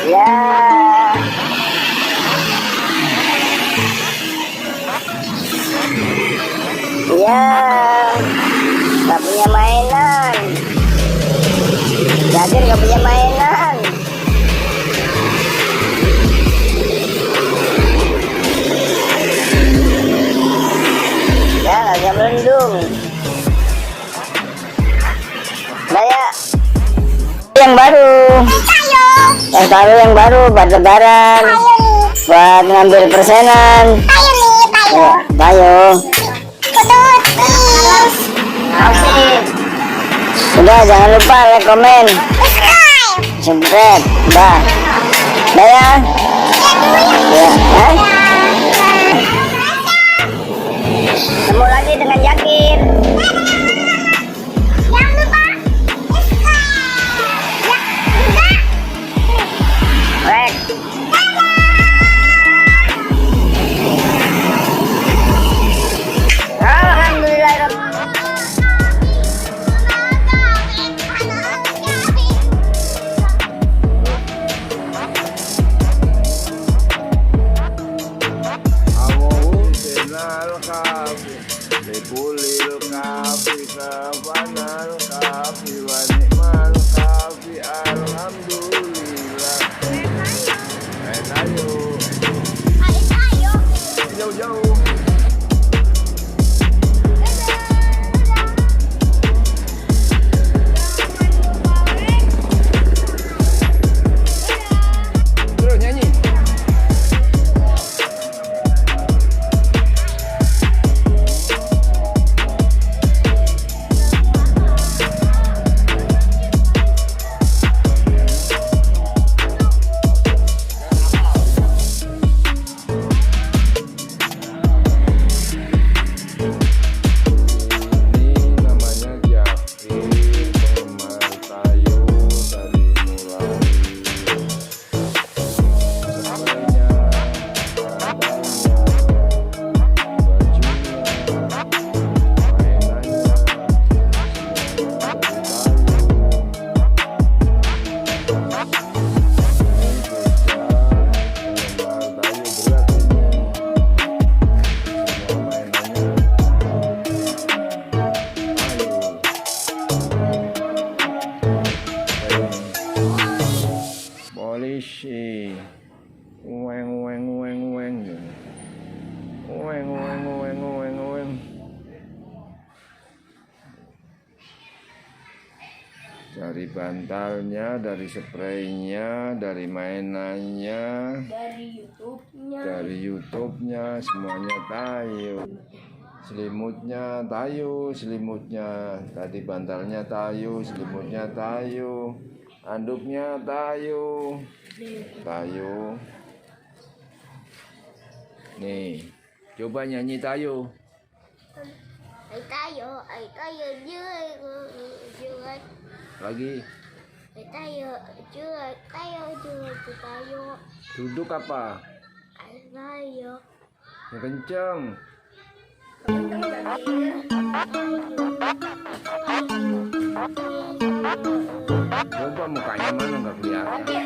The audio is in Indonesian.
Ya. Ya. Gak punya mainan. Jagir gak punya mainan. Ya, gak melendung. Daya. Yang baru. Yang baru, yang baru buat lebaran. Buat ngambil persenan. Ayo. Udah, jangan lupa like, komen, subscribe. Udah. Udah ya. Ya. Ketemu lagi dengan Jakir. Polisi ueng dari bantalnya, dari spraynya, dari mainannya, dari YouTube-nya semuanya tayu. Selimutnya tayu, selimutnya tadi bantalnya tayu, selimutnya tayu, anduknya tayu. Nih, coba nyanyi tayu. Lagi. Duduk apa? Yang kenceng. Coba mukanya mana nggak kelihatan.